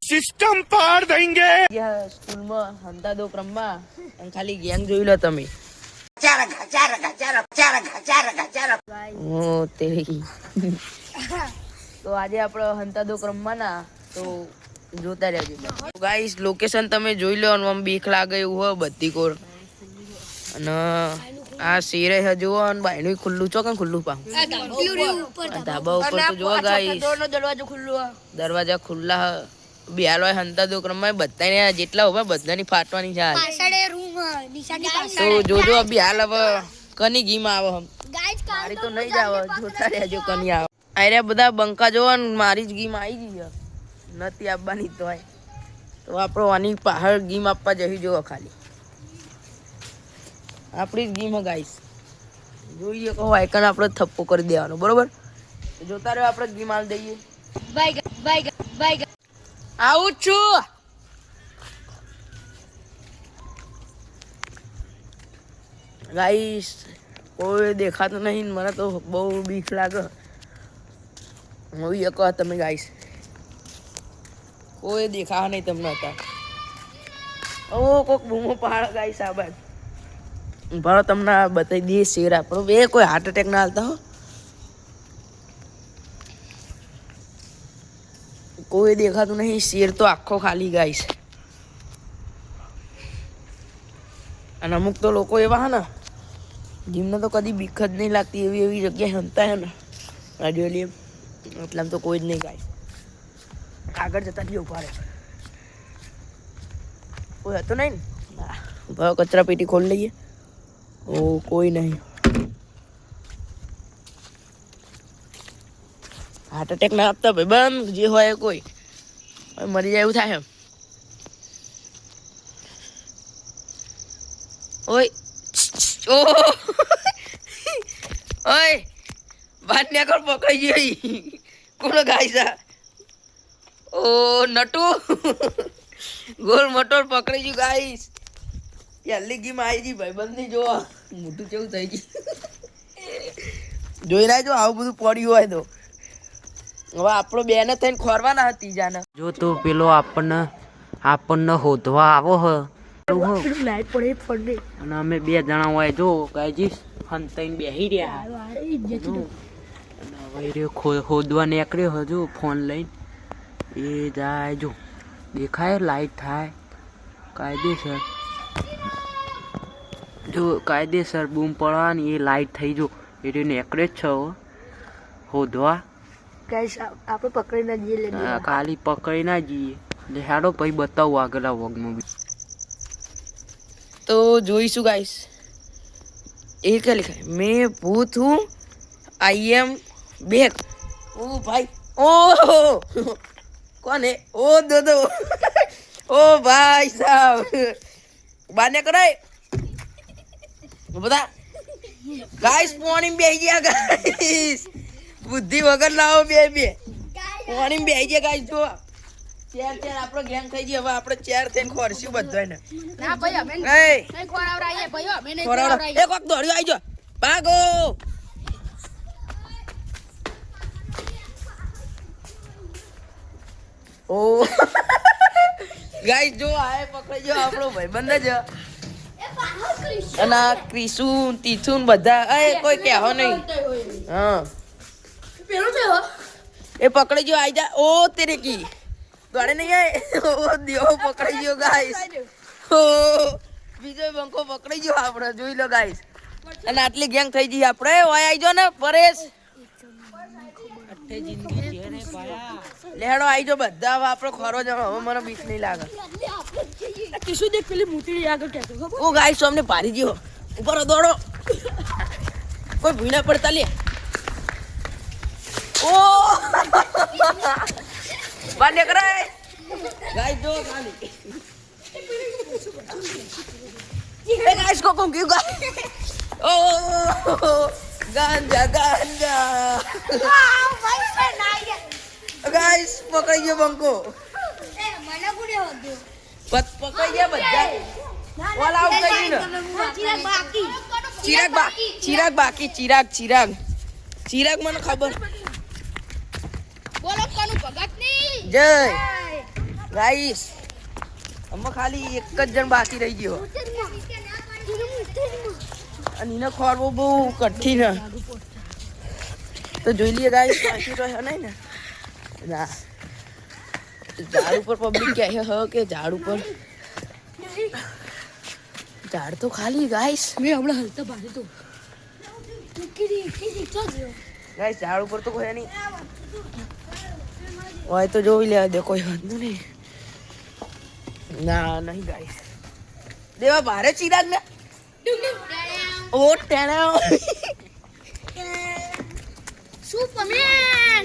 System पार देंगे। School में हंता दो क्रम में खाली गैंग જોઈ લો તમે તો આજે આપણે હંતા દો ક્રમ માં ના તો જોતા રહેજો ગાઈસ લોકેશન તમે જોઈ લો આમ બીક લાગે એવું હોય બધી કોર અને આ શેરે હ જો અને બાયનું ખુલ્લું ચોકન ખુલ્લું પા ધાબા ઉપર તો જો ગાઈસ દરવાજો ખુલ્લો દરવાજા ખુલ્લા બેહાલો હંતા દો ક્રમ માં બધાને જેટલા હોય બધાની ફાટવાની છે પાછળ રૂમ નિશાની પાછળ તો જોજો અભી હાલ હવે કની ગીમ આવે હમ ગાઈસ મારી તો નહીં જાવ જોતા રહેજો કની આવે આરે બધા બંકા જો મારી જ ગીમ આવી ગઈ છે નથી આવવાની તો આપણો આની પહાડ ગીમ આપવા જઈ જો ખાલી આપણી જ ગીમ હે ગાઈસ જોઈએ કહો આઈકન આપણે થપ્પો કરી દેવાનો બરોબર જોતા રહ્યો આપણે ગીમ આલ દઈએ બાય આવું છું ગાઈસ કોઈ દેખાતું નહીં મને તો બહુ બીક લાગે મૂવી કહો તમે ગાઈસ કોઈ દેખા નહીં તમને હતા ઓ કોક બૂમો પહાડ ગાઈસ આ બાદ ભારો તમને બતાવી દઈએ શેર આપણો બે કોઈ હાર્ટ એટેક ના હાલતા હો કોઈ દેખાતું નહીં શેર તો આખો ખાલી ગાઈસ અને અમુક તો લોકો એવા હે ને જેમને તો કદી બીક જ નહીં લાગતી એવી એવી જગ્યાએ હંતા હે ને રેડિયોલિયમ એટલામાં તો કોઈ જ નહીં ગાઈસ આગળ જતા જ ઉભા રહે કોઈ હતો નહીં ને ભાવ કચરા પેટી ખોલી લઈએ ઓ કોઈ નહીં હાર્ટ એટેક ના આપતા ભાઈ બંધ જે હોય કોઈ મરી જાય એવું થાય એમ ઓય ઓય બાદ ને આગળ પકડી ગઈ કોણ ગાઈસા ઓ નટુ ગોલ મોટર પકડી ગયું ગાઈસ યાલી ગીમ આવી ગઈ ભાઈ બંધ નહીં જોવા મોટું કેવું થઈ ગયું જોઈ રહ્યા જો આવું બધું પડ્યું હોય તો હવે આપણો બેને થઈને ખોરવાના હતી જાને જો તો પેલો આપણને હોધવા આવો હ લાઈટ પડે ફોડે અને અમે બે જણા હોય જો ગાઈજીસ હંતાઈને બેહી રહ્યા હવે હોદવા નીકળ્યો હજુ ફોન લઈને એ જાય જો દેખાય લાઈટ થાય કાયદેસર જો કાયદેસર બૂમ પડવાની એ લાઈટ થઈ જો એટલે નીકળે જ છે હોદવા આપણે પકડી ના જઈએ ખાલી પકડી ના જઈએ એટલે હેડો પછી બતાવું આગળ વગમાં બી તો જોઈશું ગાઈસ એ क्या लिखा है मैं भूत हूँ आई एम बैक ओ भाई ओ कौन है ओ दो ओ भाई साहब बाने कराए बता गाइस पानी में बैठ गया गाइस बुद्धि वगर लाओ बे पानी में बैठ गया गाइस जो ચાર આપણો ગેંગ થઈ ગઈ હવે આપણે ચાર થઈને ખોરશું બધાને ના ભાઈ અમે નહીં ખોરાવરાઈએ ભાઈ અમે નહીં ખોરાવરાઈએ એક વખત દોડ્યો આવજો ભાગો ઓ ગાઈસ જો આય પકડી જો આપણો ભાઈબંધ જ અને ક્રિસુ તીથુન બધા એ કોઈ કહેવો નહીં હા પેલો છે એ પકડી જો આઈ જા ઓ તેરે કી દોડે નહીં આય ઓ દેવો પકડી ગયો ગાઈસ ઓ બીજો બંકો પકડી ગયો આપણે જોઈ લો ગાઈસ અને આટલી ગેંગ થઈ ગઈ આપણે ઓય આઈ જો ને પરેશ અઠે જિંદગી જેને પાયા લેડો આઈ જો બધા આપણે ખરો જ હવે મને બીક નહીં લાગે કિશુ દેખ પેલી મૂતડી આગળ કેતો ઓ ગાઈસ અમને ભારી ગયો ઉપર દોડો કોઈ ભીણા પડતા લે ઓ બાને કરાય ગાઈસ જો ખાલી એ ગાઈસ को कौन क्यों ओ गांजा भाई पे नाई गाइस पकड़ गया बंको ए મને ગુડે હોદ્યો પકડી ગયા બધા ઓલ આઉટ થઈ ગયું ચિરાગ મને ખબર બોલો કોનું ભગત ની જય ગાઈસ આમાં ખાલી એક જ જણ બાકી રહી ગયો અને એને ખોરવો બહુ કઠિન તો જોઈ લઈએ ગાઈસ બાકી રહ્યો નહીં ને ના ઝાડ ઉપર પબ્લિક કહે હ કે ઝાડ ઉપર ઝાડ તો ખાલી ગાઈસ મેં હમણાં હલતા ભારે તો ગાઈસ ઝાડ ઉપર તો કોઈ નહીં હોય તો જોઈ લેવા દે કોઈ વાંધો નહીં ના નહીં ગાઈસ દેવા ભારે ચિરાગ ને ઓ ટેણા સુપરમેન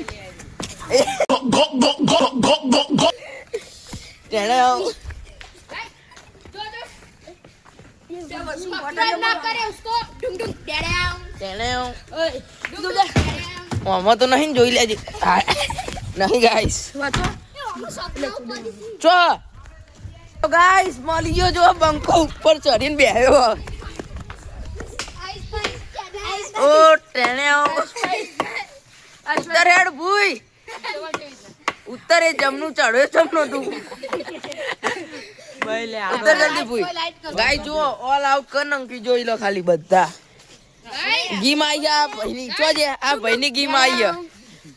ટેણા ना करे उसको डुंग डुंग टेड़ाओ ટેણા ओए डुंग डुंग टेड़ाओ આમાં તો નહીં જોઈ લેજે નહીં ગાઈસ वातो ચો તો ગાઈસ મળી ગયો જો બંકો ઉપર ચડીને બેહ્યો ઓ ટેણ્યો ઉત્તર હેડ ભૂઈ ઉત્તર એ જમનું ચડ્યો જમનો તું ઉત્તર જલ્દી ભૂઈ ગાઈ જુઓ ઓલ આઉટ કર નંકી જોઈ લો ખાલી બધા ગીમ આવી આ ભાઈની ચો છે આ ભાઈની ગીમ આવી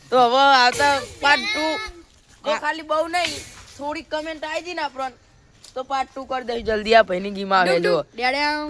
તો હવે આવતા પાર્ટ 2 તો ખાલી બહુ નહીં થોડી કમેન્ટ આવી હતી ને આપણને તો પાર્ટ 2 કરી દઈ જલ્દી આ ભાઈની ગીમ આવે જો टेड़ाओ